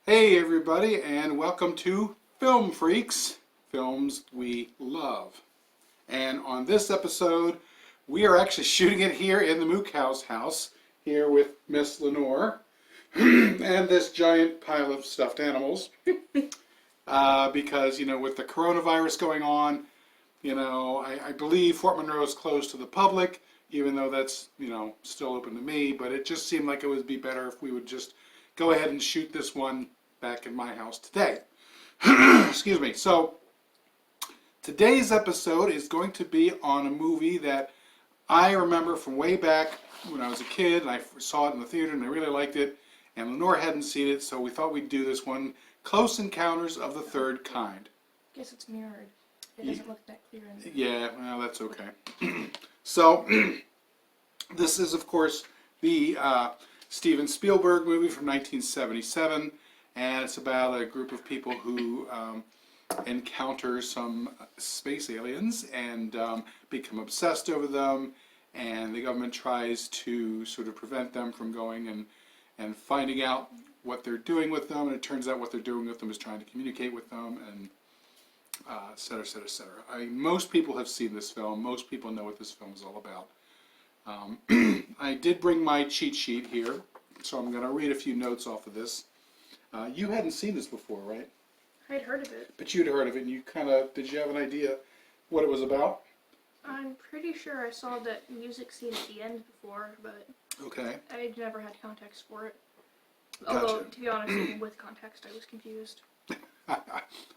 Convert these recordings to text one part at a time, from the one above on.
Hey everybody, and welcome to Film Freaks, films we love. And on this episode, we are actually shooting it here in the Mook house, here with Miss Lenore, and this giant pile of stuffed animals. Because, with the coronavirus going on, I believe Fort Monroe is closed to the public, even though that's, still open to me, but it just seemed like it would be better if we would just go ahead and shoot this one back in my house today. Excuse me. So today's episode is going to be on a movie that I remember from way back when I was a kid, and I saw it in the theater and I really liked it, and Lenore hadn't seen it, so we thought we'd do this one, Close Encounters of the Third Kind. Guess it's mirrored. It doesn't look that clear in there. Yeah, well, that's okay. So this is, of course, the Steven Spielberg movie from 1977, and it's about a group of people who encounter some space aliens and become obsessed over them, and the government tries to sort of prevent them from going and finding out what they're doing with them, and it turns out what they're doing with them is trying to communicate with them, and et cetera, et cetera, et cetera. I mean, most people have seen this film. Most people know what this film is all about. I did bring my cheat sheet here, so I'm going to read a few notes off of this. You hadn't seen this before, right? I'd heard of it. But you'd heard of it, and you did you have an idea what it was about? I'm pretty sure I saw that music scene at the end before, but Okay. I never had context for it. Gotcha. Although, to be honest, even with context, I was confused.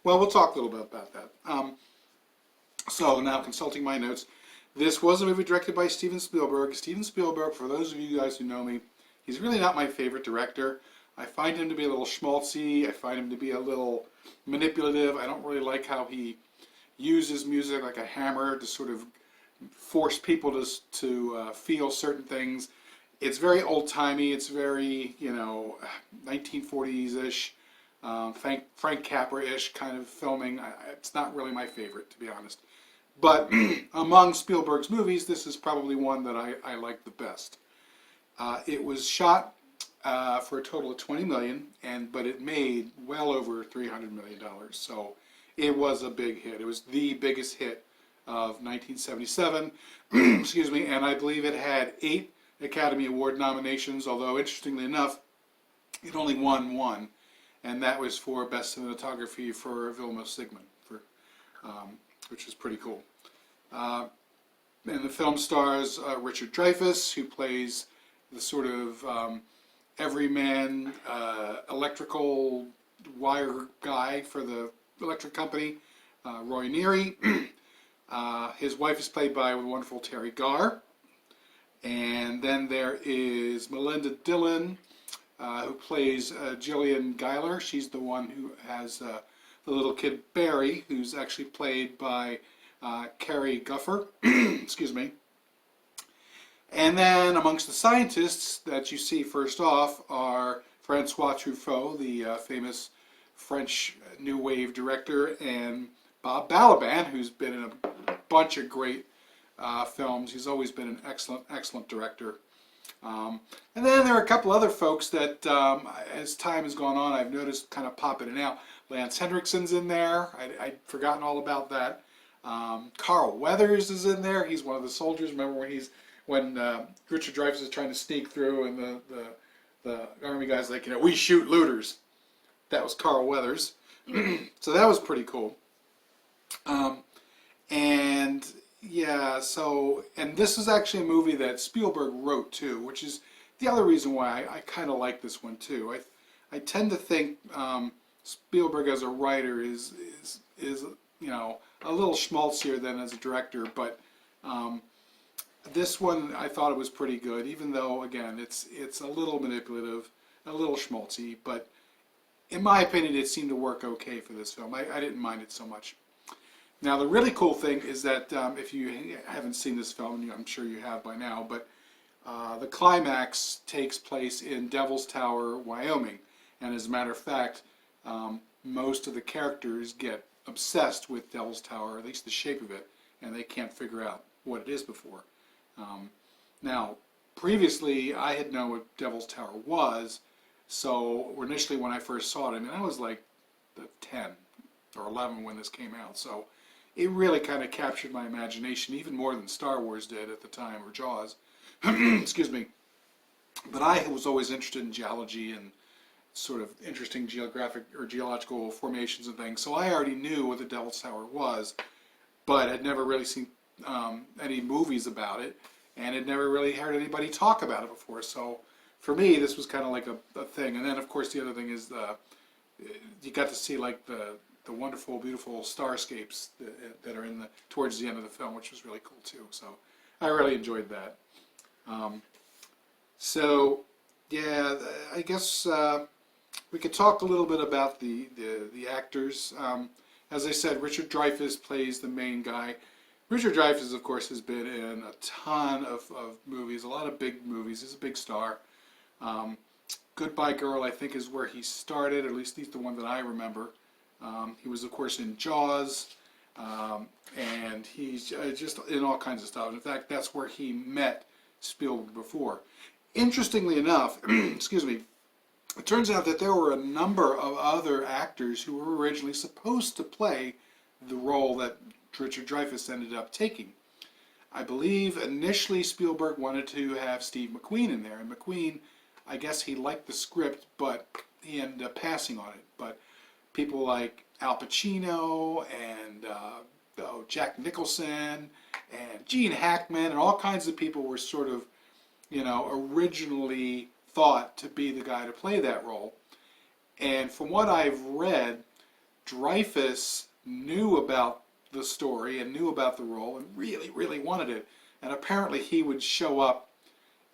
Well, we'll talk a little bit about that. So now, consulting my notes, this was a movie directed by Steven Spielberg. Steven Spielberg, for those of you guys who know me, he's really not my favorite director. I find him to be a little schmaltzy. I find him to be a little manipulative. I don't really like how he uses music like a hammer to sort of force people to feel certain things. It's very old-timey. It's very, 1940s-ish, Frank Capra-ish kind of filming. It's not really my favorite, to be honest. But among Spielberg's movies, this is probably one that I like the best. It was shot for a total of $20 million, but it made well over $300 million. So it was a big hit. It was the biggest hit of 1977. Excuse me, and I believe it had 8 Academy Award nominations, although interestingly enough, it only won 1, and that was for Best Cinematography for Vilma Sigmund, which is pretty cool. And the film stars Richard Dreyfuss, who plays the sort of everyman electrical wire guy for the electric company, Roy Neary. His wife is played by the wonderful Terry Garr. And then there is Melinda Dillon, who plays Jillian Guyler. She's the one who has the little kid Barry, who's actually played by Carrie Guffer. Excuse me. And then amongst the scientists that you see first off are Francois Truffaut, the famous French New Wave director, and Bob Balaban, who's been in a bunch of great films. He's always been an excellent director. And then there are a couple other folks that, as time has gone on, I've noticed kind of pop in and out. Lance Henriksen's in there. I'd forgotten all about that. Carl Weathers is in there. He's one of the soldiers. Remember when Richard Dreyfuss is trying to sneak through, and the army guy's like, we shoot looters. That was Carl Weathers. So that was pretty cool. And this is actually a movie that Spielberg wrote too, which is the other reason why I kind of like this one too. I tend to think Spielberg as a writer is a little schmaltzier than as a director, but this one I thought it was pretty good, even though again it's a little manipulative, a little schmaltzy, but in my opinion it seemed to work okay for this film. I didn't mind it so much. Now the really cool thing is that if you haven't seen this film, I'm sure you have by now, but the climax takes place in Devil's Tower, Wyoming, and as a matter of fact, most of the characters get obsessed with Devil's Tower, at least the shape of it, and they can't figure out what it is before. Now, previously I had known what Devil's Tower was, So initially when I first saw it, I mean, I was like 10 or 11 when this came out. So it really kind of captured my imagination, even more than Star Wars did at the time, or Jaws. Excuse me. But I was always interested in geology and sort of interesting geographic or geological formations and things. So I already knew what the Devil's Tower was, but had never really seen any movies about it, and had never really heard anybody talk about it before. So for me, this was kind of like a thing. And then, of course, the other thing is you got to see like the wonderful, beautiful starscapes that are in towards the end of the film, which was really cool too. So I really enjoyed that. So yeah, I guess we could talk a little bit about the actors. As I said, Richard Dreyfuss plays the main guy. Richard Dreyfuss, of course, has been in a ton of movies, a lot of big movies. He's a big star. Goodbye Girl, I think, is where he started, or at least he's the one that I remember. He was, of course, in Jaws, and he's just in all kinds of stuff. In fact, that's where he met Spielberg before. Interestingly enough, excuse me, it turns out that there were a number of other actors who were originally supposed to play the role that Richard Dreyfuss ended up taking. I believe initially Spielberg wanted to have Steve McQueen in there, and McQueen, I guess he liked the script, but he ended up passing on it. But people like Al Pacino and Jack Nicholson and Gene Hackman and all kinds of people were sort of, originally thought to be the guy to play that role. And from what I've read, Dreyfuss knew about the story and knew about the role and really, really wanted it. And apparently he would show up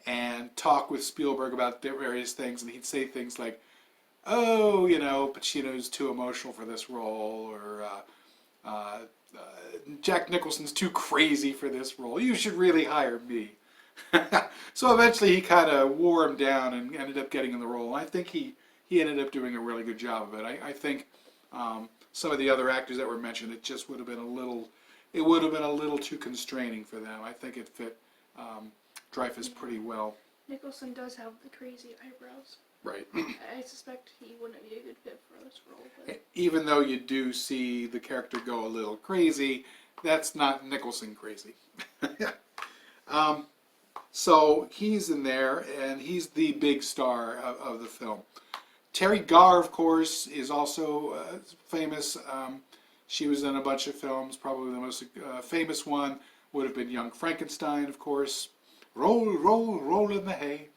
and talk with Spielberg about various things, and he'd say things like, oh, Pacino's too emotional for this role, or Jack Nicholson's too crazy for this role. You should really hire me. So eventually he kind of wore him down and ended up getting in the role. And I think he ended up doing a really good job of it. I think some of the other actors that were mentioned, it just would have been a little too constraining for them. I think it fit Dreyfuss pretty well. Nicholson does have the crazy eyebrows. Right. I suspect he wouldn't be a good fit for this role. But Even though you do see the character go a little crazy, that's not Nicholson crazy. So he's in there, and he's the big star of the film. Terry Garr, of course, is also famous. She was in a bunch of films. Probably the most famous one would have been Young Frankenstein, of course. Roll, roll, roll in the hay,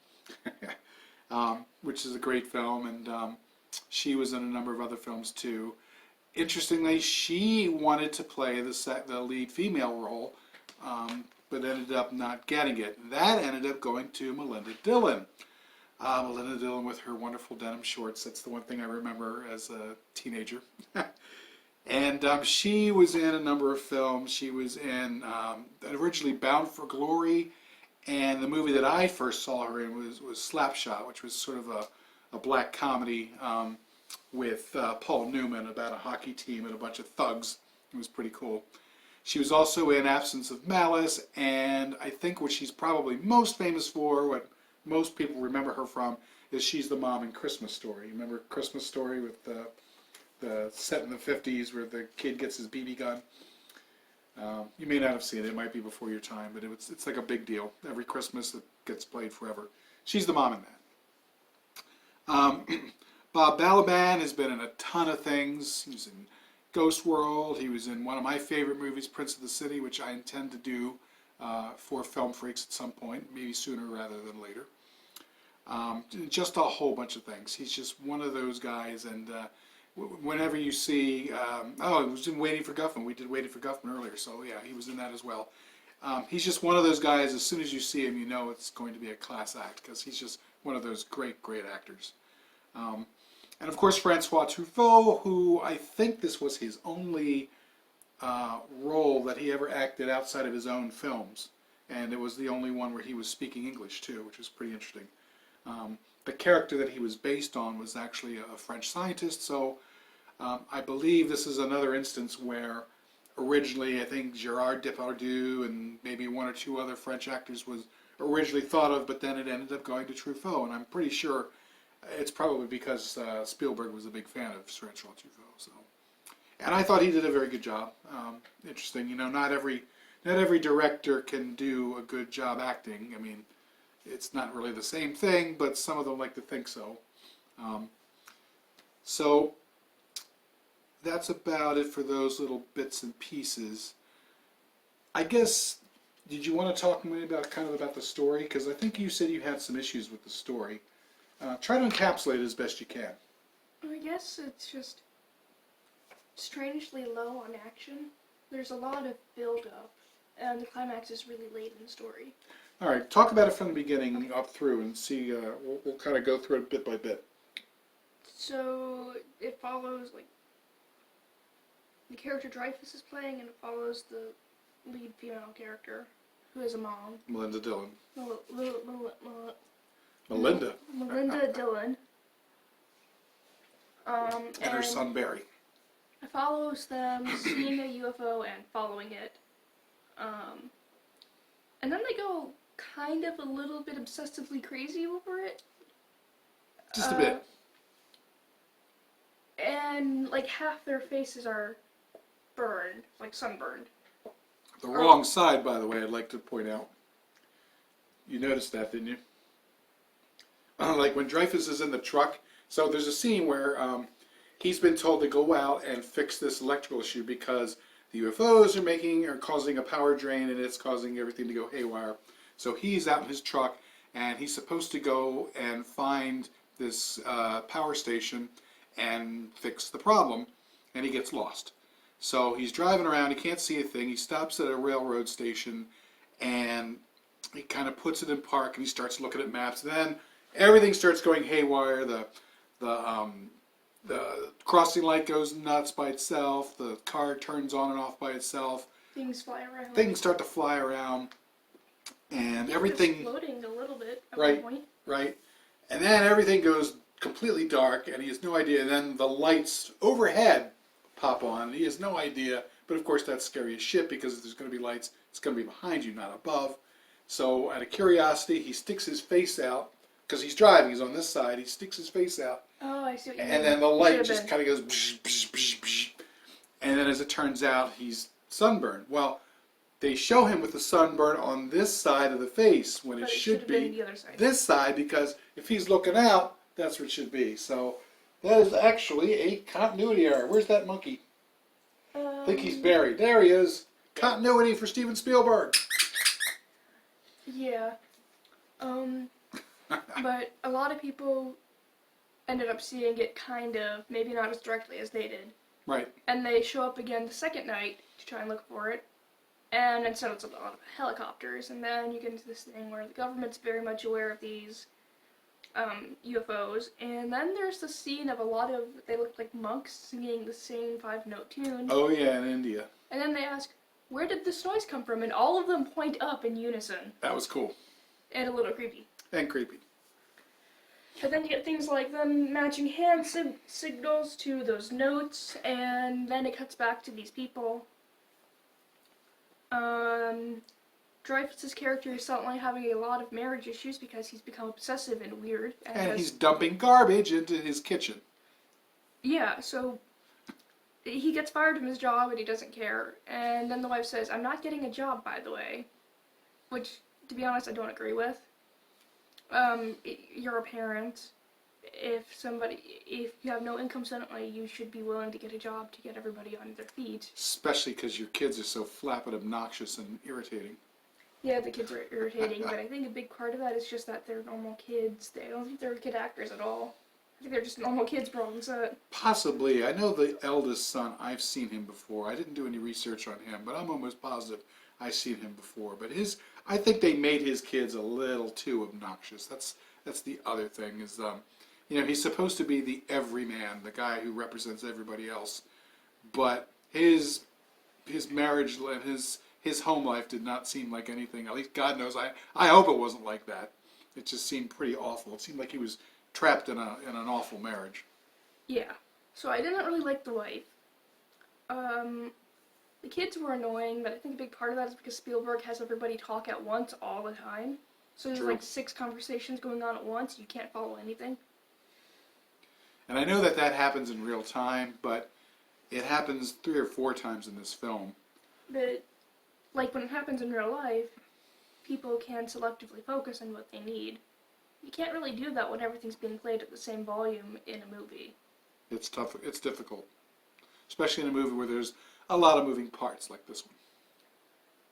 which is a great film, and she was in a number of other films too. Interestingly, she wanted to play the lead female role, but ended up not getting it. That ended up going to Melinda Dillon. Melinda Dillon with her wonderful denim shorts. That's the one thing I remember as a teenager. And she was in a number of films. She was in originally Bound for Glory, and the movie that I first saw her in was Slapshot, which was sort of a black comedy with Paul Newman about a hockey team and a bunch of thugs. It was pretty cool. She was also in Absence of Malice, and I think what she's probably most famous for, what most people remember her from, is she's the mom in Christmas Story. You remember Christmas Story with the set in the 50s where the kid gets his BB gun? You may not have seen it. It might be before your time, but it's like a big deal. Every Christmas it gets played forever. She's the mom in that. Bob Balaban has been in a ton of things. He was in Ghost World. He was in one of my favorite movies, Prince of the City, which I intend to do for Film Freaks at some point, maybe sooner rather than later. Just a whole bunch of things. He's just one of those guys, and whenever you see, he was in Waiting for Guffman. We did Waiting for Guffman earlier, so yeah, he was in that as well. He's just one of those guys, as soon as you see him, you know it's going to be a class act, because he's just one of those great, great actors. And of course, Francois Truffaut, who I think this was his only role that he ever acted outside of his own films. And it was the only one where he was speaking English, too, which was pretty interesting. The character that he was based on was actually a French scientist, so I believe this is another instance where originally I think Gerard Depardieu and maybe one or two other French actors was originally thought of, but then it ended up going to Truffaut, and I'm pretty sure it's probably because Spielberg was a big fan of Tarantula Truffaut. So, and I thought he did a very good job. Interesting, not every director can do a good job acting. I mean, it's not really the same thing, but some of them like to think so. So that's about it for those little bits and pieces. I guess, did you want to talk maybe about the story? Because I think you said you had some issues with the story. Try to encapsulate it as best you can. I guess it's just strangely low on action. There's a lot of build-up, and the climax is really late in the story. All right, talk about it from the beginning up through and see, we'll kind of go through it bit by bit. So it follows, the character Dreyfus is playing, and it follows the lead female character, who is a mom. Melinda Dillon. Melinda Dillon. And her son Barry. It follows them seeing a UFO and following it. And then they go kind of a little bit obsessively crazy over it. Just a bit. And half their faces are burned, sunburned. The wrong side, by the way, I'd like to point out. You noticed that, didn't you? Like when Dreyfus is in the truck, so there's a scene where he's been told to go out and fix this electrical issue because the UFOs are causing a power drain and it's causing everything to go haywire. So he's out in his truck and he's supposed to go and find this power station and fix the problem, and he gets lost. So he's driving around, he can't see a thing, he stops at a railroad station and he kind of puts it in park and he starts looking at maps. Then everything starts going haywire. The crossing light goes nuts by itself. The car turns on and off by itself. Things fly around. Things start to fly around, and everything. Floating a little bit at one point. Right, and then everything goes completely dark, and he has no idea. And then the lights overhead pop on. He has no idea, but of course that's scary as shit because if there's going to be lights, it's going to be behind you, not above. So out of curiosity, he sticks his face out. Because he's driving, he's on this side, he sticks his face out. Oh, I see what you mean. And then the light just kind of goes bzz, bzz, bzz, bzz. And then as it turns out, he's sunburned. Well, they show him with the sunburn on this side of the face when it should be the other side. This side, because if he's looking out, that's where it should be. So that is actually a continuity error. Where's that monkey? I think he's buried. There he is. Continuity for Steven Spielberg. Yeah. But a lot of people ended up seeing it kind of, maybe not as directly as they did. Right. And they show up again the second night to try and look for it. And instead it's a lot of helicopters. And then you get into this thing where the government's very much aware of these UFOs. And then there's the scene of they look like monks singing the same 5-note tune. Oh yeah, in India. And then they ask, where did this noise come from? And all of them point up in unison. That was cool. And a little creepy. And creepy. But then you get things like them matching hand signals to those notes, and then it cuts back to these people. Dreyfus's character is suddenly having a lot of marriage issues because he's become obsessive and weird. And he's dumping garbage into his kitchen. Yeah, so he gets fired from his job and he doesn't care. And then the wife says, I'm not getting a job, by the way. Which, to be honest, I don't agree with. You're a parent. If you have no income suddenly, you should be willing to get a job to get everybody on their feet. Especially because your kids are so flapping, obnoxious, and irritating. Yeah, the kids are irritating, but I think a big part of that is just that they're normal kids. I don't think they're kid actors at all. I think they're just normal kids brought on set. Possibly. I know the eldest son, I've seen him before. I didn't do any research on him, but I'm almost positive I've seen him before. But I think they made his kids a little too obnoxious. That's the other thing is, he's supposed to be the everyman, the guy who represents everybody else. But his marriage and his home life did not seem like anything. At least God knows. I hope it wasn't like that. It just seemed pretty awful. It seemed like he was trapped in an awful marriage. Yeah. So I didn't really like the wife. The kids were annoying, but I think a big part of that is because Spielberg has everybody talk at once all the time. So there's True. like 6 conversations going on at once. You can't follow anything. And I know that that happens in real time, but it happens 3 or 4 times in this film. But, like, when it happens in real life, people can selectively focus on what they need. You can't really do that when everything's being played at the same volume in a movie. It's tough. It's difficult, especially in a movie where there's a lot of moving parts like this one.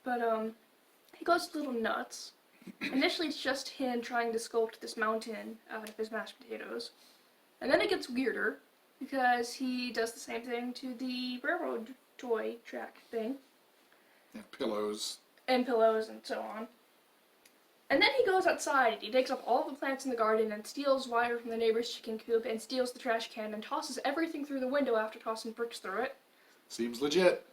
But, he goes a little nuts. Initially, it's just him trying to sculpt this mountain out of his mashed potatoes. And then it gets weirder, because he does the same thing to the railroad toy track thing. And pillows. And pillows and so on. And then he goes outside and he digs up all the plants in the garden and steals wire from the neighbor's chicken coop and steals the trash can and tosses everything through the window after tossing bricks through it. Seems legit.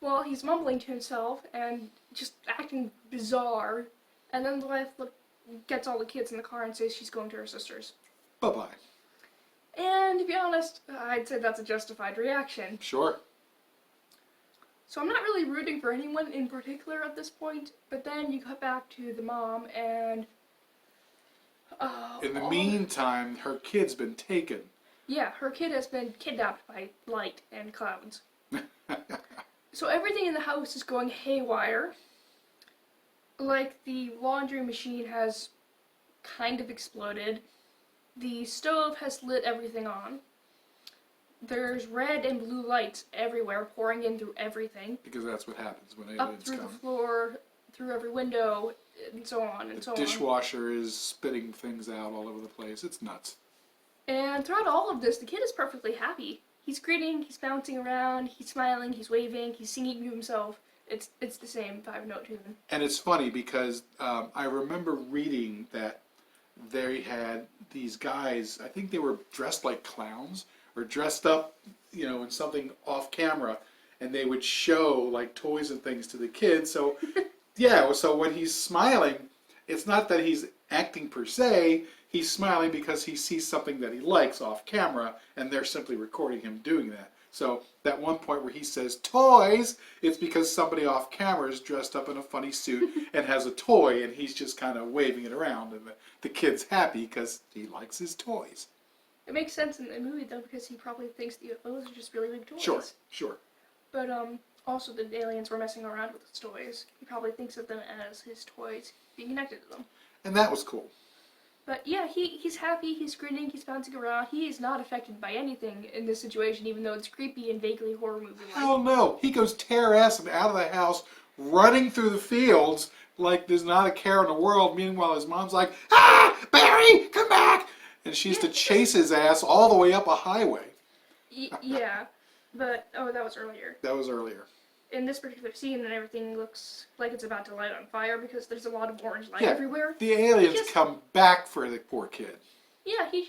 Well, he's mumbling to himself and just acting bizarre. And then the wife gets all the kids in the car and says she's going to her sister's. Bye-bye. And to be honest, I'd say that's a justified reaction. Sure. So I'm not really rooting for anyone in particular at this point, but then you cut back to the mom and... In the meantime, her kid's been taken. Yeah, her kid has been kidnapped by light and clouds. So everything in the house is going haywire. Like, the laundry machine has kind of exploded. The stove has lit everything on. There's red and blue lights everywhere, pouring in through everything. Because that's what happens when Up aliens through come. the floor, through every window, and so on and so on. The dishwasher is spitting things out all over the place. It's nuts. And throughout all of this, the kid is perfectly happy. He's grinning, he's bouncing around, he's smiling, he's waving, he's singing to himself. It's the same 5-note tune. And it's funny because I remember reading that they had these guys, I think they were dressed like clowns, or dressed up, you know, in something off camera, and they would show like toys and things to the kids. So, yeah, so when he's smiling, it's not that he's acting per se, he's smiling because he sees something that he likes off camera, and they're simply recording him doing that. So that one point where he says toys, it's because somebody off camera is dressed up in a funny suit and has a toy, and he's just kind of waving it around, and the kid's happy because he likes his toys. It makes sense in the movie, though, because he probably thinks the UFOs are just really big toys. Sure. But, also the aliens were messing around with his toys. He probably thinks of them as his toys, being connected to them. And that was cool. But, yeah, he's happy, he's grinning, he's bouncing around. He is not affected by anything in this situation, even though it's creepy and vaguely horror movie-like. Hell no. He goes tear-assing out of the house, running through the fields like there's not a care in the world. Meanwhile, his mom's like, "Ah, Barry, come back!" And she used to chase his ass all the way up a highway. Yeah, but, that was earlier. That was earlier. In this particular scene, and everything looks like it's about to light on fire because there's a lot of orange light Yeah, everywhere. the aliens come back for the poor kid. Yeah, he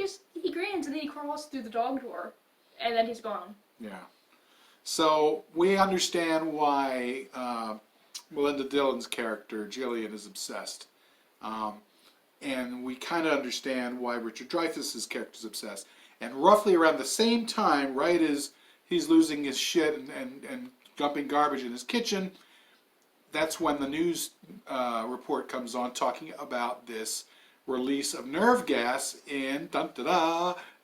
grins and then he crawls through the dog door, and then he's gone. Yeah. So we understand why Melinda Dillon's character, Jillian, is obsessed. And we kind of understand why Richard Dreyfuss's character is obsessed. And roughly around the same time, right as he's losing his shit and dumping garbage in his kitchen, that's when the news report comes on talking about this release of nerve gas in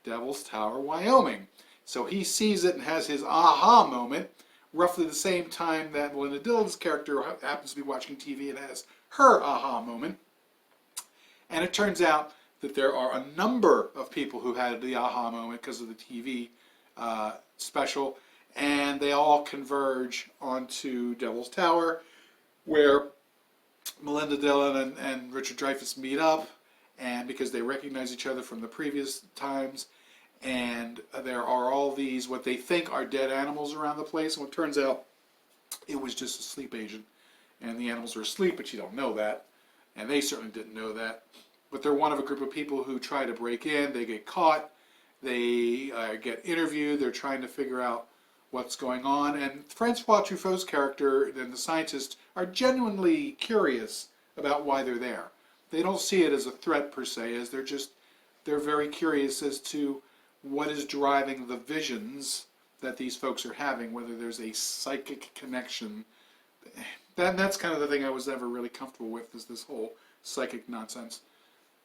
Devil's Tower, Wyoming. So he sees it and has his aha moment roughly the same time that Melinda Dillon's character happens to be watching TV and has her aha moment. And it turns out that there are a number of people who had the aha moment because of the TV special, and they all converge onto Devil's Tower, where Melinda Dillon and Richard Dreyfuss meet up, and because they recognize each other from the previous times, and there are all these what they think are dead animals around the place, and it turns out it was just a sleep agent, and the animals are asleep, but you don't know that, and they certainly didn't know that. But they're one of a group of people who try to break in. They get caught. They get interviewed. They're trying to figure out what's going on. And Francois Truffaut's character and the scientist are genuinely curious about why they're there. They don't see it as a threat per se, as they're very curious as to what is driving the visions that these folks are having, whether there's a psychic connection. That's kind of the thing I was never really comfortable with, is this whole psychic nonsense.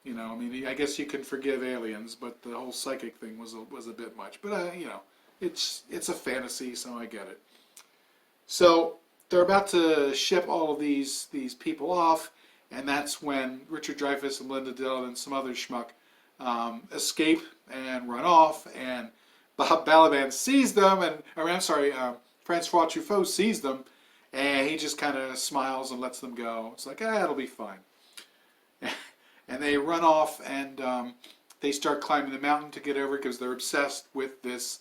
You know, I mean, I guess you could forgive aliens, but the whole psychic thing was a bit much. But you know, it's a fantasy, so I get it. So they're about to ship all of these people off, and that's when Richard Dreyfuss and Linda Dillon and some other schmuck escape and run off, and Bob Balaban sees them, Francois Truffaut sees them, and he just kind of smiles and lets them go. It's like, it'll be fine. And they run off, and they start climbing the mountain to get over because they're obsessed with this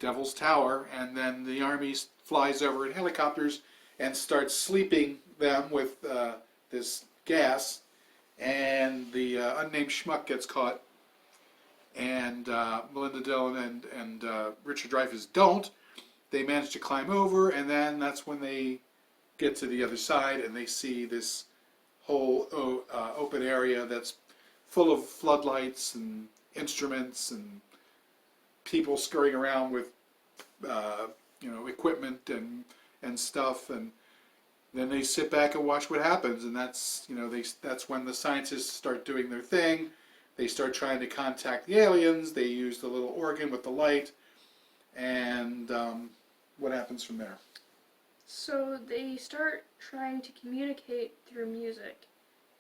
Devil's Tower, and then the army flies over in helicopters and starts sleeping them with this gas, and the unnamed schmuck gets caught, and Melinda Dillon and Richard Dreyfuss don't. They manage to climb over, and then that's when they get to the other side, and they see this whole open area that's full of floodlights and instruments and people scurrying around with equipment and stuff, and then they sit back and watch what happens, and that's when the scientists start doing their thing. They start trying to contact the aliens. They use the little organ with the light, and what happens from there? So they start trying to communicate through music.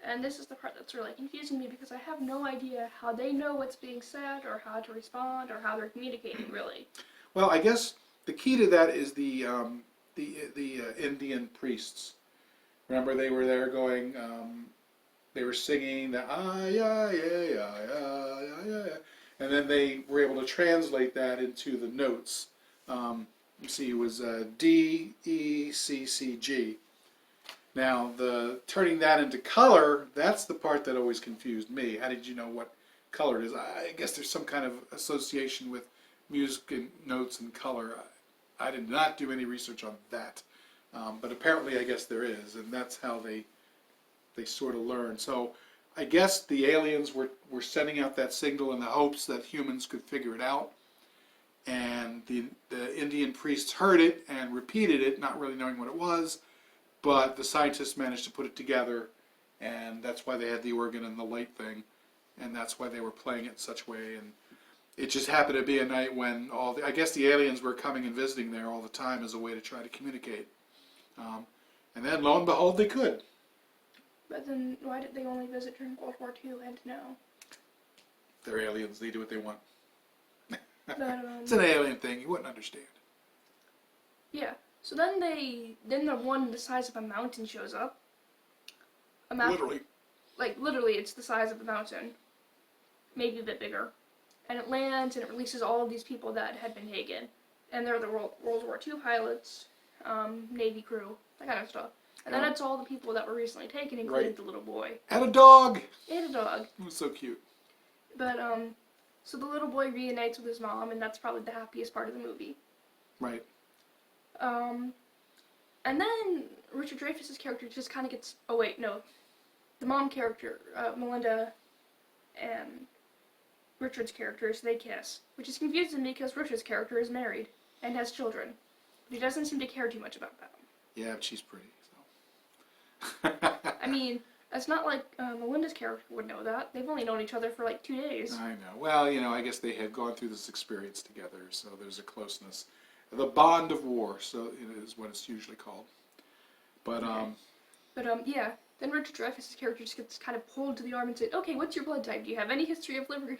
And this is the part that's really confusing me because I have no idea how they know what's being said or how to respond or how they're communicating, really. Well, I guess the key to that is the Indian priests. Remember, they were there going, they were singing the yeah, and then they were able to translate that into the notes. You see, it was D, E, C, C, G. Now, turning that into color, that's the part that always confused me. How did you know what color it is? I guess there's some kind of association with music and notes and color. I did not do any research on that. But apparently, I guess there is, and that's how they sort of learn. So I guess the aliens were sending out that signal in the hopes that humans could figure it out. And the Indian priests heard it and repeated it, not really knowing what it was. But the scientists managed to put it together, and that's why they had the organ and the light thing, and that's why they were playing it in such a way. And it just happened to be a night when I guess the aliens were coming and visiting there all the time as a way to try to communicate. And then, lo and behold, they could. But then why did they only visit during World War II and now? They're aliens. They do what they want. But, it's an alien thing. You wouldn't understand. Yeah. So then the one the size of a mountain shows up. Literally. Like, literally, it's the size of a mountain. Maybe a bit bigger. And it lands, and it releases all of these people that had been taken. And they're the World War II pilots, Navy crew, that kind of stuff. And then it's all the people that were recently taken, including the little boy. And a dog! And a dog. It was so cute. But, so the little boy reunites with his mom, and that's probably the happiest part of the movie. Right. And then Richard Dreyfuss's character just kind of gets... Oh, wait, no. The mom character, Melinda, and Richard's characters, they kiss. Which is confusing because Richard's character is married and has children. But he doesn't seem to care too much about that. Yeah, but she's pretty, so... I mean, it's not like Melinda's character would know that. They've only known each other for like 2 days. I know. Well, I guess they had gone through this experience together, so there's a closeness. The bond of war, so it is what it's usually called. But, yeah. Then Richard Dreyfuss's character just gets kind of pulled to the arm and said, "Okay, what's your blood type? Do you have any history of liver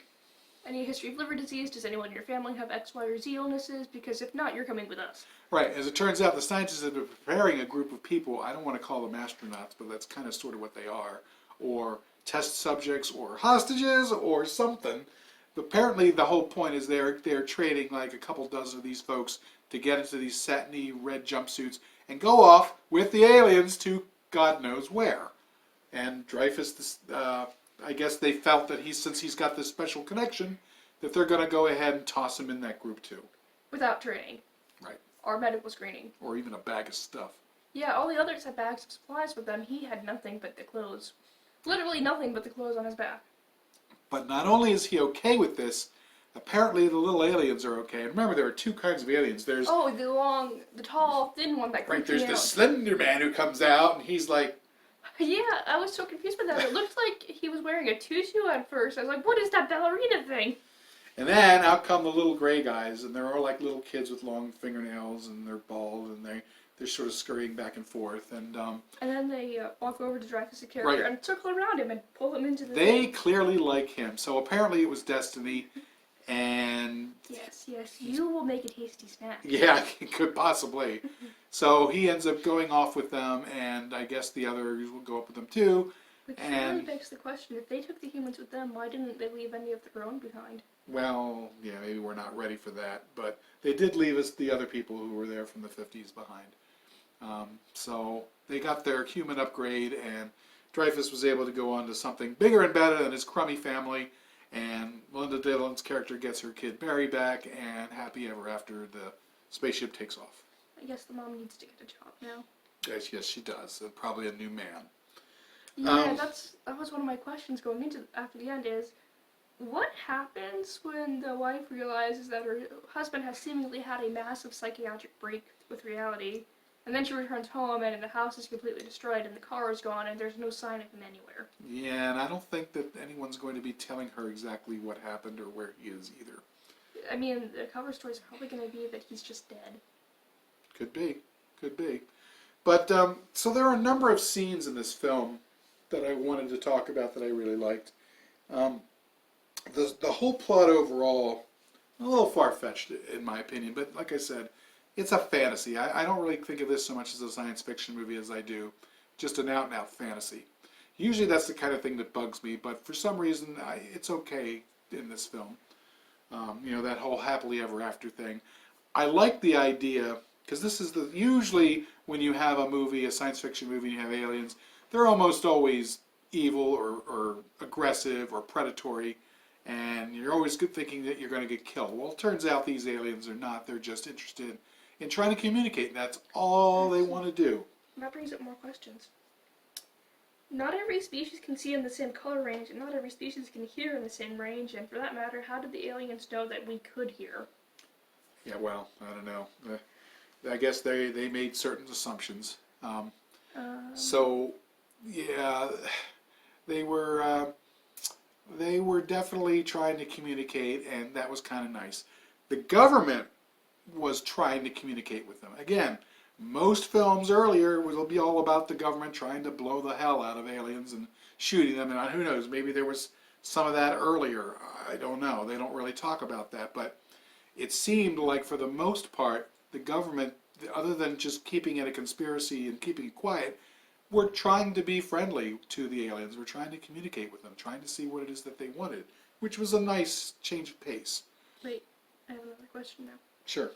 disease? Does anyone in your family have X, Y, or Z illnesses? Because if not, you're coming with us." Right. As it turns out, the scientists have been preparing a group of people. I don't want to call them astronauts, but that's kind of sort of what they are, or test subjects, or hostages, or something. But apparently, the whole point is they're trading like a couple dozen of these folks to get into these satiny red jumpsuits and go off with the aliens to God knows where. And Dreyfuss, I guess they felt that since he's got this special connection, that they're going to go ahead and toss him in that group too. Without training. Right. Or medical screening. Or even a bag of stuff. Yeah, all the others had bags of supplies with them. He had nothing but the clothes. Literally nothing but the clothes on his back. But not only is he okay with this, apparently the little aliens are okay. And remember, there are two kinds of aliens. There's the tall, thin one that right. creeps me There's the out. slender man who comes out, and he's like Yeah, I was so confused by that. It looked like he was wearing a tutu at first. I was like, what is that ballerina thing? And then out come the little gray guys, and they're all like little kids with long fingernails, and they're bald, and they're sort of scurrying back and forth. And then they walk over to Dreyfus' character Right. and circle around him and pull him into the They thing. clearly like him, so apparently it was destiny, and Yes, you will make a tasty snack. yeah, it could possibly. So he ends up going off with them, and I guess the others will go up with them too. Which And- really begs the question, if they took the humans with them, why didn't they leave any of their own behind? Well, yeah, maybe we're not ready for that, but they did leave us the other people who were there from the 50s behind. So they got their human upgrade, and Dreyfus was able to go on to something bigger and better than his crummy family, and Melinda Dillon's character gets her kid Barry back, and happy ever after the spaceship takes off. I guess the mom needs to get a job now. Yes, she does. Probably a new man. Yeah, that was one of my questions going into after the end is, what happens when the wife realizes that her husband has seemingly had a massive psychiatric break with reality, and then she returns home and the house is completely destroyed and the car is gone and there's no sign of him anywhere? Yeah, and I don't think that anyone's going to be telling her exactly what happened or where he is either. I mean, the cover story is probably going to be that he's just dead. Could be. But, so there are a number of scenes in this film that I wanted to talk about that I really liked. The whole plot overall, a little far-fetched in my opinion, but like I said, it's a fantasy. I don't really think of this so much as a science fiction movie as I do just an out-and-out fantasy. Usually that's the kind of thing that bugs me, but for some reason it's okay in this film. That whole happily ever after thing. I like the idea, because this is usually when you have a movie, a science fiction movie, and you have aliens, they're almost always evil or aggressive or predatory, and you're always thinking that you're going to get killed. Well, it turns out these aliens are not. They're just interested in trying to communicate, and that's all they want to do. That brings up more questions. Not every species can see in the same color range, and not every species can hear in the same range, and for that matter, how did the aliens know that we could hear? Yeah, well, I don't know. I guess they made certain assumptions. So, yeah, they were definitely trying to communicate, and that was kind of nice. The government was trying to communicate with them. Again, most films earlier will be all about the government trying to blow the hell out of aliens and shooting them, and who knows, maybe there was some of that earlier. I don't know. They don't really talk about that, but it seemed like for the most part, the government, other than just keeping it a conspiracy and keeping it quiet, were trying to be friendly to the aliens. We're trying to communicate with them, trying to see what it is that they wanted, which was a nice change of pace. Wait, I have another question now. Sure.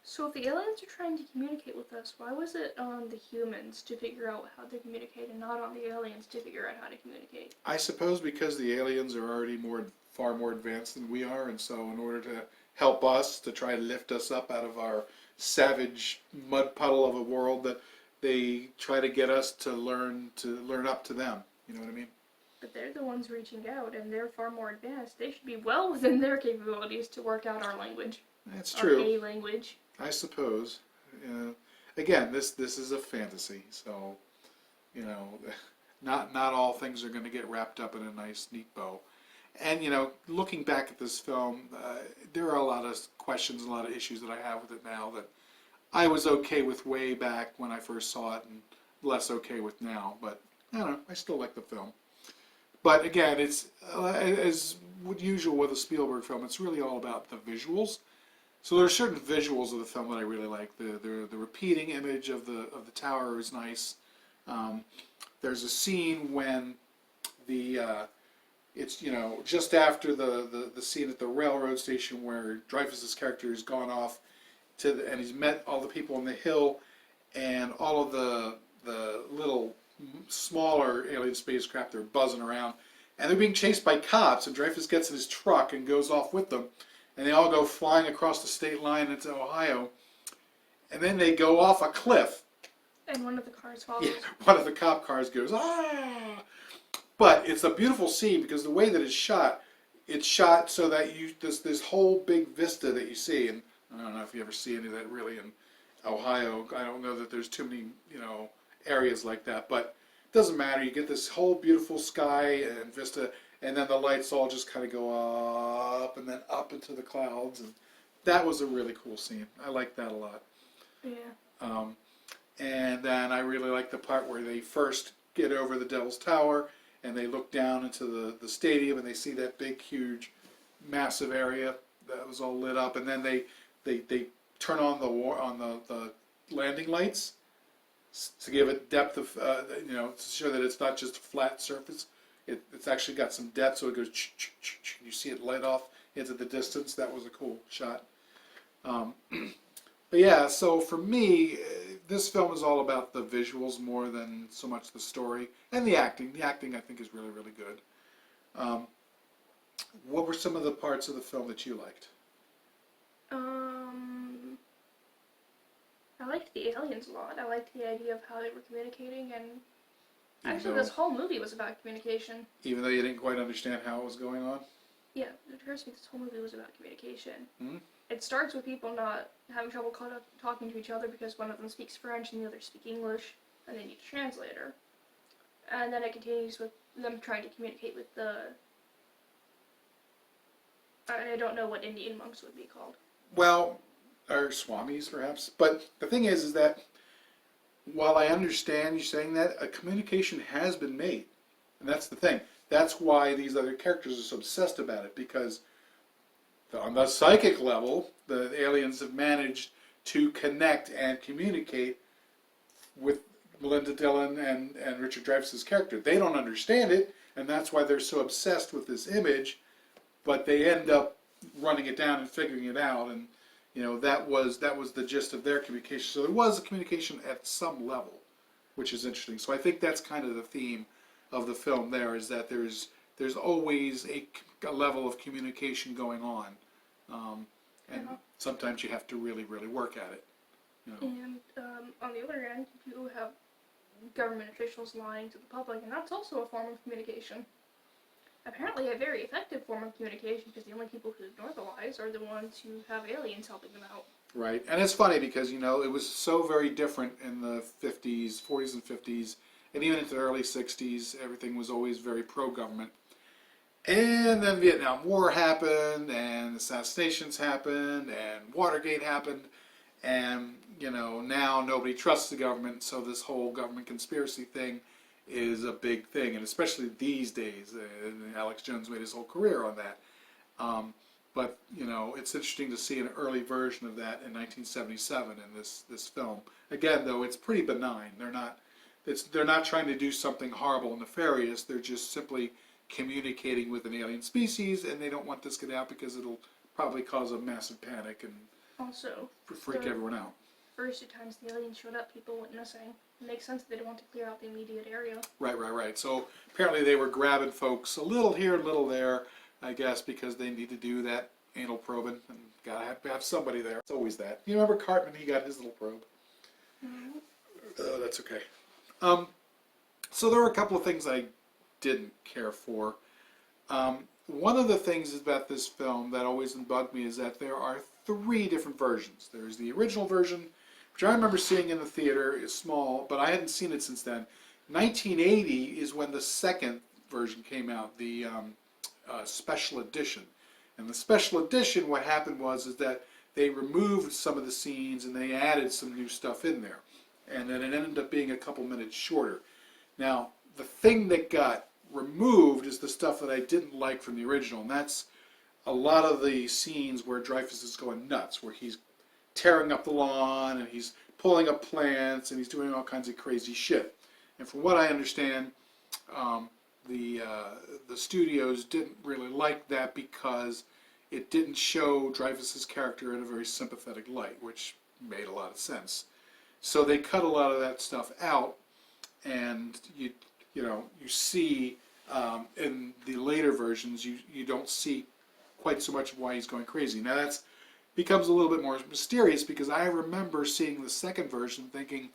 So if the aliens are trying to communicate with us, why was it on the humans to figure out how to communicate and not on the aliens to figure out how to communicate? I suppose because the aliens are already far more advanced than we are, and so in order to help us, to try to lift us up out of our savage mud puddle of a world, that they try to get us to learn up to them. You know what I mean? But they're the ones reaching out, and they're far more advanced. They should be well within their capabilities to work out our language. That's true. Our A language. I suppose. Again, this is a fantasy, so not all things are going to get wrapped up in a nice, neat bow. And looking back at this film, there are a lot of questions, a lot of issues that I have with it now that I was okay with way back when I first saw it, and less okay with now. But I don't know. I still like the film. But again, it's as usual with a Spielberg film. It's really all about the visuals. So there are certain visuals of the film that I really like. The repeating image of the tower is nice. There's a scene when it's just after the scene at the railroad station where Dreyfus's character has gone off and he's met all the people on the hill, and all of the little smaller alien spacecraft, they're buzzing around, and they're being chased by cops, and Dreyfus gets in his truck and goes off with them. And they all go flying across the state line into Ohio. And then they go off a cliff. And one of the cars follows. Yeah, one of the cop cars goes, ah! But it's a beautiful scene because the way that it's shot so that this whole big vista that you see. And I don't know if you ever see any of that really in Ohio. I don't know that there's too many, areas like that. But doesn't matter. You get this whole beautiful sky and vista, and then the lights all just kind of go up and then up into the clouds, and that was a really cool scene. I liked that a lot. Yeah. And then I really like the part where they first get over the Devil's Tower and they look down into the stadium and they see that big, huge, massive area that was all lit up, and then they turn on the landing lights to give it depth of to show that it's not just a flat surface. It's actually got some depth, so it goes. You see it light off into the distance. That was a cool shot. But yeah, so for me, this film is all about the visuals more than so much the story and the acting. The acting, I think, is really, really good. What were some of the parts of the film that you liked? I liked the aliens a lot. I liked the idea of how they were communicating, and actually this whole movie was about communication. Even though you didn't quite understand how it was going on? Yeah, it occurs to me this whole movie was about communication. Mm-hmm. It starts with people not having trouble talking to each other because one of them speaks French and the other speaks English, and they need a translator. And then it continues with them trying to communicate with the... I don't know what Indian monks would be called. Well, or swamis perhaps. But the thing is that while I understand you saying that, a communication has been made. And that's the thing. That's why these other characters are so obsessed about it, because on the psychic level, the aliens have managed to connect and communicate with Melinda Dillon and Richard Dreyfuss's character. They don't understand it, and that's why they're so obsessed with this image, but they end up running it down and figuring it out, and that was the gist of their communication. So there was a communication at some level, which is interesting. So I think that's kind of the theme of the film there, is that there's always a level of communication going on, and sometimes you have to really, really work at it. And on the other end, you have government officials lying to the public, and that's also a form of communication. Apparently a very effective form of communication, because the only people who ignore the lies are the ones who have aliens helping them out. Right, and it's funny because, it was so very different in the 40s and 50s, and even into the early 60s, everything was always very pro-government. And then Vietnam War happened, and assassinations happened, and Watergate happened, and, now nobody trusts the government, so this whole government conspiracy thing is a big thing, and especially these days, and Alex Jones made his whole career on that. But it's interesting to see an early version of that in 1977 in this film. Again, though, it's pretty benign. They're not trying to do something horrible and nefarious. They're just simply communicating with an alien species, and they don't want this to get out because it'll probably cause a massive panic and also freak everyone out. First two times the aliens showed up, people went missing. It makes sense that they don't want to clear out the immediate area. Right. So apparently they were grabbing folks a little here, a little there, I guess, because they need to do that anal probing, and gotta have somebody there. It's always that. You remember Cartman? He got his little probe. Mm-hmm. Oh, that's okay. So there were a couple of things I didn't care for. One of the things about this film that always bugged me is that there are 3 different versions. There's the original version, which I remember seeing in the theater. It's small, but I hadn't seen it since then. 1980 is when the second version came out, the special edition. And the special edition, what happened is that they removed some of the scenes and they added some new stuff in there. And then it ended up being a couple minutes shorter. Now, the thing that got removed is the stuff that I didn't like from the original, and that's a lot of the scenes where Dreyfuss is going nuts, where he's tearing up the lawn and he's pulling up plants and he's doing all kinds of crazy shit. And from what I understand, the studios didn't really like that because it didn't show Dreyfuss's character in a very sympathetic light, which made a lot of sense. So they cut a lot of that stuff out, and you see in the later versions you don't see quite so much of why he's going crazy. Now that's becomes a little bit more mysterious because I remember seeing the second version thinking,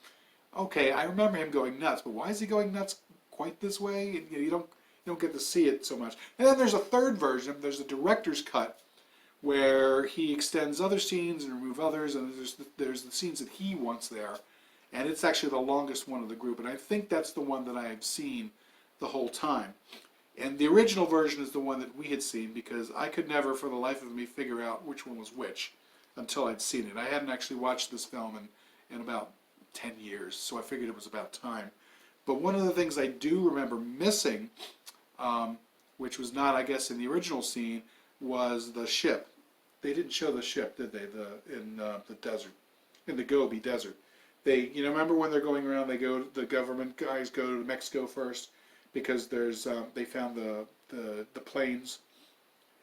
okay, I remember him going nuts, but why is he going nuts quite this way? And, you don't get to see it so much. And then there's a third version. There's a director's cut where he extends other scenes and removes others, and there's the scenes that he wants there. and it's actually the longest one of the group, and I think that's the one that I have seen the whole time. And the original version is the one that we had seen, because I could never for the life of me figure out which one was which until I'd seen it. I hadn't actually watched this film in about 10 years, so I figured it was about time. But one of the things I do remember missing, which was not, I guess, in the original scene, was the ship. They didn't show the ship, did they? In the desert, in the Gobi Desert. They, remember when they're going around? The government guys go to Mexico first because they found the planes,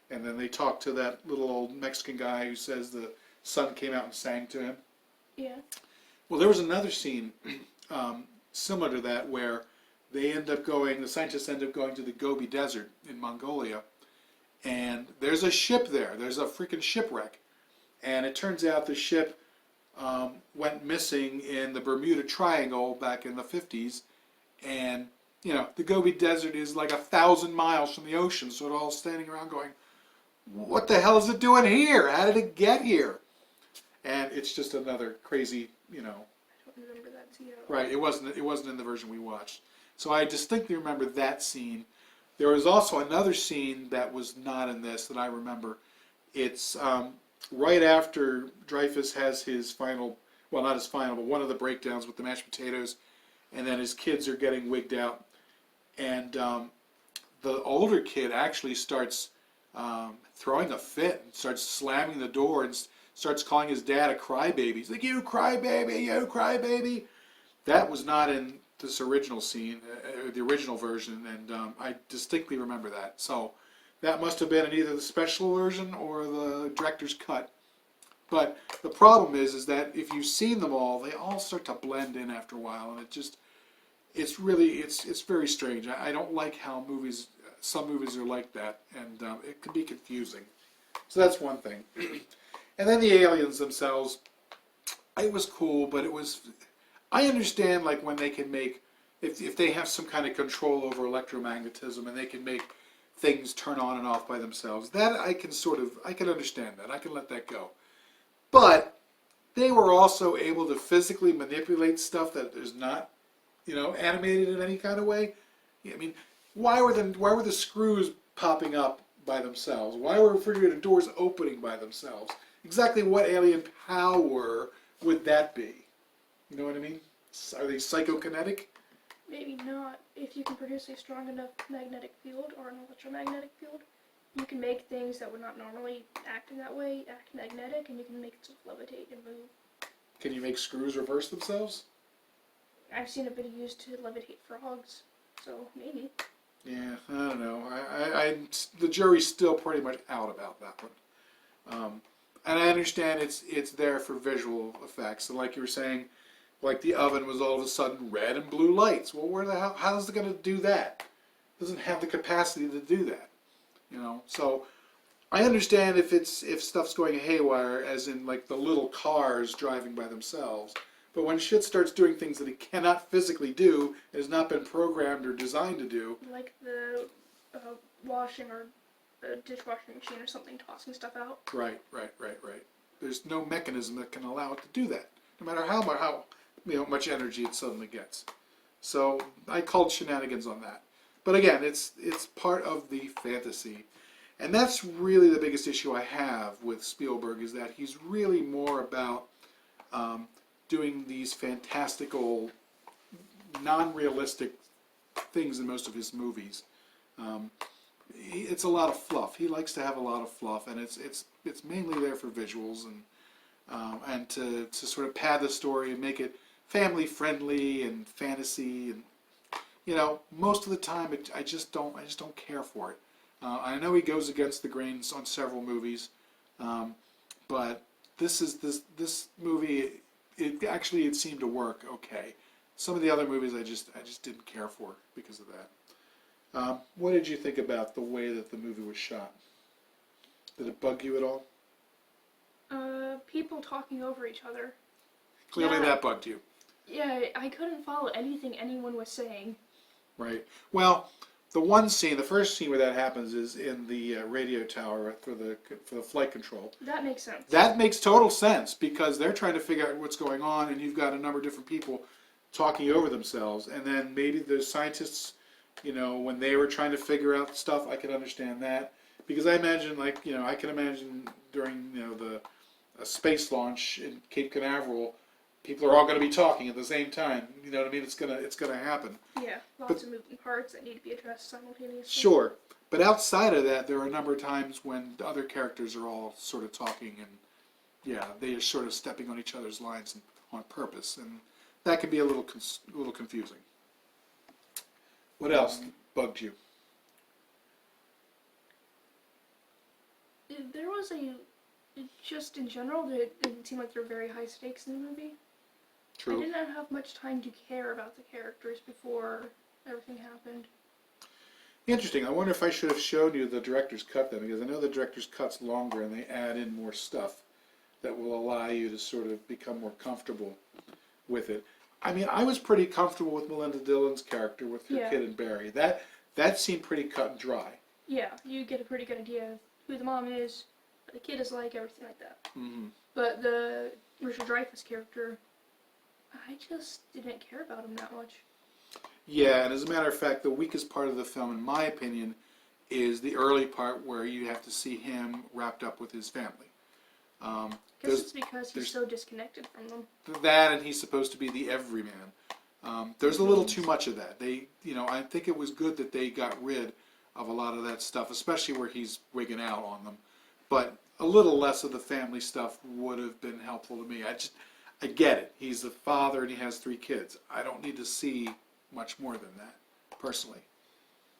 and then they talk to that little old Mexican guy who says the sun came out and sang to him. Yeah. Well, there was another scene similar to that where the scientists end up going to the Gobi Desert in Mongolia, and there's a ship there. There's a freaking shipwreck, and it turns out the ship went missing in the Bermuda Triangle back in the 50s, and the Gobi Desert is like 1,000 miles from the ocean, so they're all standing around going, what the hell is it doing here? How did it get here? And it's just another crazy, I don't remember that scene at all. Right, it wasn't in the version we watched. So I distinctly remember that scene. There was also another scene that was not in this that I remember. It's right after Dreyfus has his final, well, not his final, but one of the breakdowns with the mashed potatoes, and then his kids are getting wigged out. And the older kid actually starts throwing a fit and starts slamming the door and starts calling his dad a crybaby. He's like, you crybaby, you crybaby. That was not in this original scene, the original version, and I distinctly remember that. So that must have been in either the special version or the director's cut. But the problem is that if you've seen them all, they all start to blend in after a while, and it's very strange. I don't like how some movies are like that, and it can be confusing. So that's one thing. And then the aliens themselves, it was cool, but I understand like when they can make, if they have some kind of control over electromagnetism and they can make things turn on and off by themselves, that I can understand that. I can let that go. But they were also able to physically manipulate stuff that is not, animated in any kind of way. I mean, why were the screws popping up by themselves? Why were refrigerator doors opening by themselves? Exactly what alien power would that be? You know what I mean? Are they psychokinetic? Maybe not. If you can produce a strong enough magnetic field or an electromagnetic field, you can make things that would not normally act in that way act magnetic, and you can make it levitate and move. Can you make screws reverse themselves? I've seen it been used to levitate frogs, so maybe. Yeah, I don't know. The jury's still pretty much out about that one. And I understand it's there for visual effects. And like you were saying, like the oven was all of a sudden red and blue lights. Well, where the hell? How's it going to do that? It doesn't have the capacity to do that. So I understand if stuff's going haywire, as in like the little cars driving by themselves. But when shit starts doing things that it cannot physically do, it has not been programmed or designed to do. Like the washing or the dishwashing machine or something tossing stuff out. Right. There's no mechanism that can allow it to do that, no matter how much energy it suddenly gets. So I called shenanigans on that. But again, it's part of the fantasy. And that's really the biggest issue I have with Spielberg, is that he's really more about doing these fantastical, non-realistic things in most of his movies. It's a lot of fluff. He likes to have a lot of fluff, and it's mainly there for visuals and to sort of pad the story and make it family friendly and fantasy, and most of the time I just don't care for it. I know he goes against the grains on several movies, but this movie it seemed to work okay. Some of the other movies I just didn't care for because of that. What did you think about the way that the movie was shot? Did it bug you at all? People talking over each other. Clearly Yeah. that bugged you. Yeah, I couldn't follow anything anyone was saying. Right. Well, the one scene, the first scene where that happens is in the radio tower for the flight control. That makes sense. That makes total sense because they're trying to figure out what's going on, and you've got a number of different people talking over themselves. And then maybe the scientists, when they were trying to figure out stuff, I could understand that because I imagine, I can imagine during a space launch in Cape Canaveral, people are all going to be talking at the same time. You know what I mean? It's gonna happen. Yeah, lots of moving parts that need to be addressed simultaneously. Sure, but outside of that, there are a number of times when the other characters are all sort of talking, and they are sort of stepping on each other's lines on purpose, and that can be a little confusing. What else bugged you? There was just in general, it didn't seem like there were very high stakes in the movie. True. I didn't have much time to care about the characters before everything happened. Interesting. I wonder if I should have shown you the director's cut then, because I know the director's cut's longer and they add in more stuff that will allow you to sort of become more comfortable with it. I mean, I was pretty comfortable with Melinda Dillon's character with her kid and Barry. That seemed pretty cut and dry. Yeah, you get a pretty good idea of who the mom is, what the kid is like, everything like that. Mm-hmm. But the Richard Dreyfuss character, I just didn't care about him that much. Yeah, and as a matter of fact, the weakest part of the film, in my opinion, is the early part where you have to see him wrapped up with his family. I guess it's because he's so disconnected from them. That, and he's supposed to be the everyman. There's a little too much of that. I think it was good that they got rid of a lot of that stuff, especially where he's wigging out on them. But a little less of the family stuff would have been helpful to me. I get it. He's a father and he has 3 kids. I don't need to see much more than that, personally.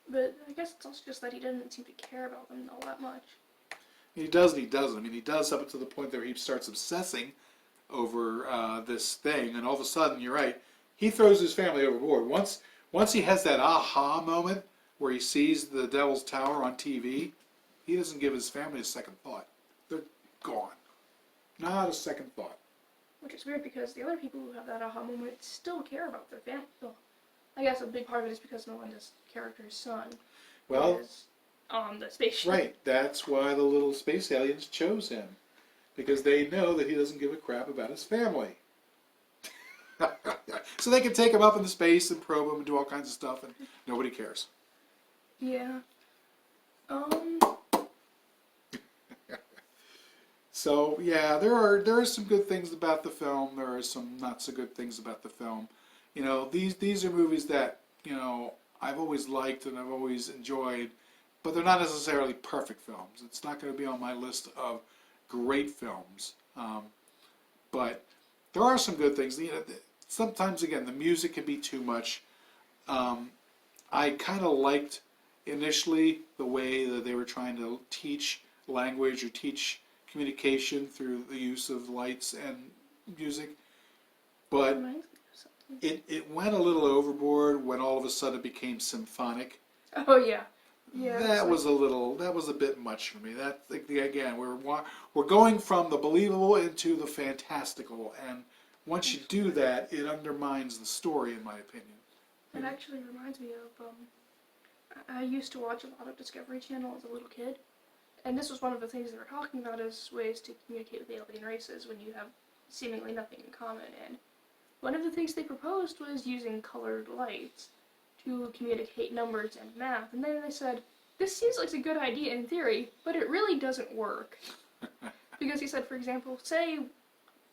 But I guess it's also just that he doesn't seem to care about them all that much. He does and he doesn't. I mean, he does up to the point where he starts obsessing over this thing, and all of a sudden, you're right, he throws his family overboard. Once he has that aha moment where he sees the Devil's Tower on TV, he doesn't give his family a second thought. They're gone. Not a second thought. Which is weird because the other people who have that aha moment still care about their family. Well, I guess a big part of it is because Melinda's character's son is on the spaceship. Right. That's why the little space aliens chose him. Because they know that he doesn't give a crap about his family. So they can take him up into space and probe him and do all kinds of stuff, and nobody cares. Yeah. So yeah, there are some good things about the film. There are some not so good things about the film. These are movies that I've always liked and I've always enjoyed, but they're not necessarily perfect films. It's not going to be on my list of great films, but there are some good things. Sometimes again, the music can be too much. I kind of liked initially the way that they were trying to teach language or teach communication through the use of lights and music, but it went a little overboard when all of a sudden it became symphonic. Oh yeah, yeah. That was a bit much for me. That again, we're going from the believable into the fantastical, and once you do that, it undermines the story, in my opinion. It actually reminds me of I used to watch a lot of Discovery Channel as a little kid. And this was one of the things they were talking about as ways to communicate with alien races when you have seemingly nothing in common. And one of the things they proposed was using colored lights to communicate numbers and math. And then they said, this seems like a good idea in theory, but it really doesn't work. Because he said, for example, say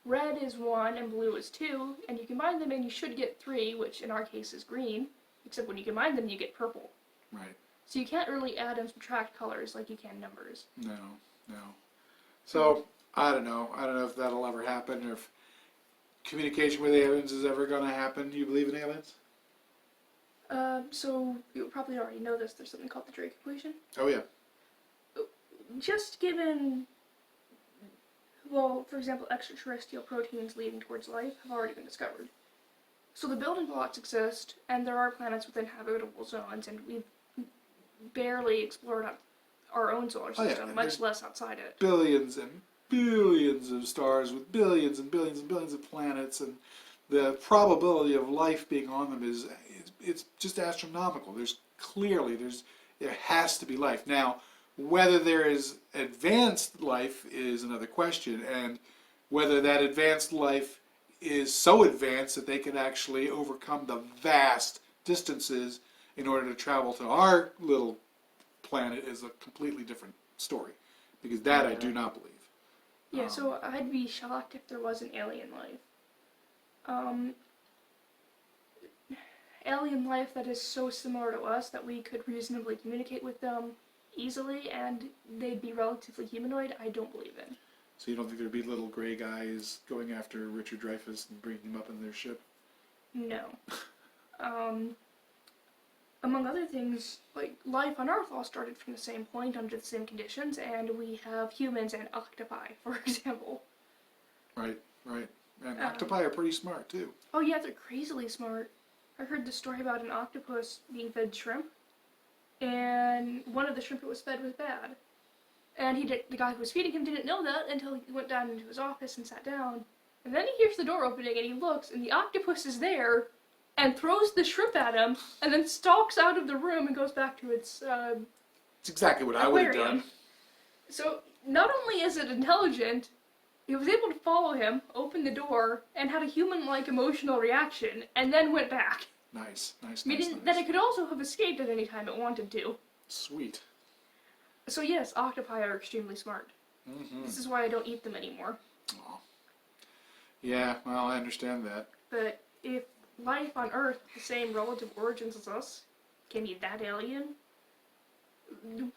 red is 1 and blue is 2, and you combine them and you should get 3, which in our case is green, except when you combine them you get purple. Right. So you can't really add and subtract colors like you can numbers. No. So, I don't know. I don't know if that'll ever happen or if communication with aliens is ever going to happen. Do you believe in aliens? So you probably already know this. There's something called the Drake equation. Oh, yeah. Just given, well, for example, extraterrestrial proteins leading towards life have already been discovered. So the building blocks exist, and there are planets within habitable zones, and we've barely explored our own solar system, much less outside it. Billions and billions of stars with billions and billions and billions of planets, and the probability of life being on them is it's just astronomical. There has to be life. Now, whether there is advanced life is another question, and whether that advanced life is so advanced that they can actually overcome the vast distances in order to travel to our little planet is a completely different story, because that I do not believe. Yeah, so I'd be shocked if there wasn't alien life. Alien life that is so similar to us that we could reasonably communicate with them easily and they'd be relatively humanoid, I don't believe in. So you don't think there'd be little gray guys going after Richard Dreyfuss and bringing him up in their ship? No. Among other things, like, life on Earth all started from the same point under the same conditions, and we have humans and octopi, for example. Right. And octopi are pretty smart, too. Oh yeah, they're crazily smart. I heard the story about an octopus being fed shrimp, and one of the shrimp it was fed was bad. And the guy who was feeding him didn't know that until he went down into his office and sat down. And then he hears the door opening and he looks, and the octopus is there, and throws the shrimp at him, and then stalks out of the room and goes back to its It's exactly what I would have aquarium. done. So, not only is it intelligent, it was able to follow him, open the door, and had a human-like emotional reaction, and then went back. Nice. Meaning that it could also have escaped at any time it wanted to. Sweet. So yes, octopi are extremely smart. Mm-hmm. This is why I don't eat them anymore. Oh. Yeah, well, I understand that. But if life on Earth, the same relative origins as us, can be that alien,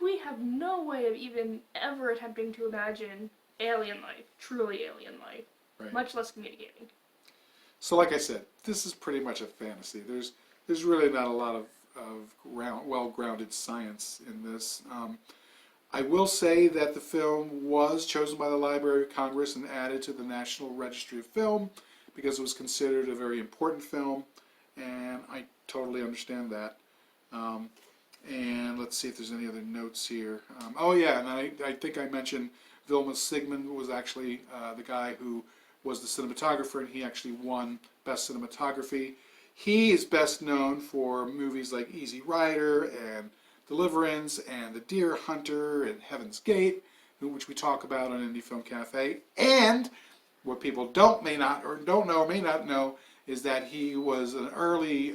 we have no way of even ever attempting to imagine alien life, truly alien life, Right. much less communicating. So like I said, this is pretty much a fantasy. There's really not a lot of well-grounded science in this. I will say that the film was chosen by the Library of Congress and added to the National Registry of Film because it was considered a very important film, and I totally understand that. And let's see if there's any other notes here. Oh yeah, and I think I mentioned Vilma Sigmund was actually the guy who was the cinematographer, and he actually won Best Cinematography. He is best known for movies like Easy Rider and Deliverance and The Deer Hunter and Heaven's Gate, which we talk about on Indie Film Cafe. And what people may not know is that he was an early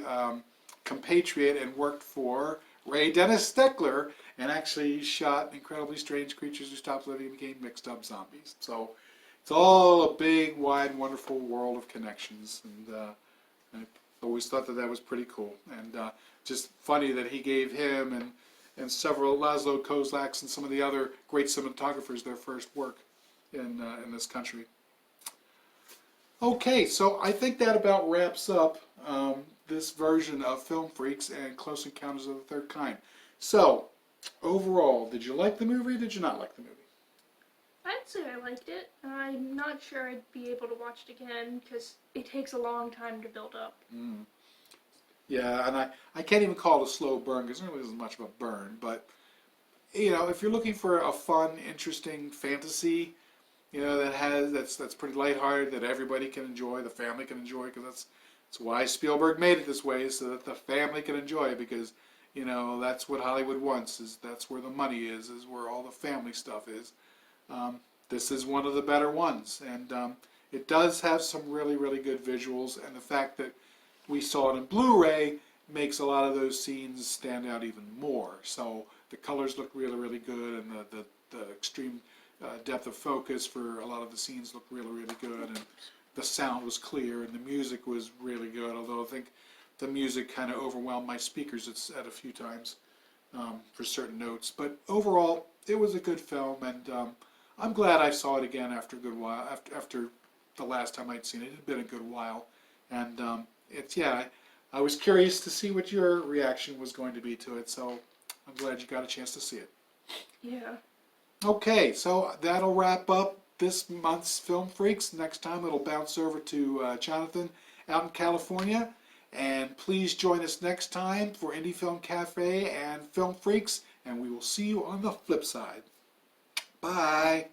compatriot and worked for Ray Dennis Steckler and actually shot Incredibly Strange Creatures Who Stopped Living and Became Mixed Up Zombies. So it's all a big, wide, wonderful world of connections, and I always thought that was pretty cool. And just funny that he gave him and several Laszlo Kozlaks and some of the other great cinematographers their first work in this country. Okay, so I think that about wraps up this version of Film Freaks and Close Encounters of the Third Kind. So, overall, did you like the movie or did you not like the movie? I'd say I liked it. I'm not sure I'd be able to watch it again because it takes a long time to build up. Mm. Yeah, and I can't even call it a slow burn because there really isn't much of a burn. But, you know, if you're looking for a fun, interesting fantasy, you know, that's pretty lighthearted, that everybody can enjoy, the family can enjoy, because that's why Spielberg made it this way, so that the family can enjoy it, because, you know, that's what Hollywood wants, that's where the money is where all the family stuff is. This is one of the better ones, and it does have some really, really good visuals, and the fact that we saw it in Blu-ray makes a lot of those scenes stand out even more. So the colors look really, really good, and the extreme depth of focus for a lot of the scenes looked really, really good, and the sound was clear, and the music was really good, although I think the music kind of overwhelmed my speakers at a few times for certain notes. But overall, it was a good film, and I'm glad I saw it again after a good while, after the last time I'd seen it. It had been a good while, and I was curious to see what your reaction was going to be to it, so I'm glad you got a chance to see it. Yeah. Okay, so that'll wrap up this month's Film Freaks. Next time it'll bounce over to Jonathan out in California. And please join us next time for Indie Film Cafe and Film Freaks, and we will see you on the flip side. Bye.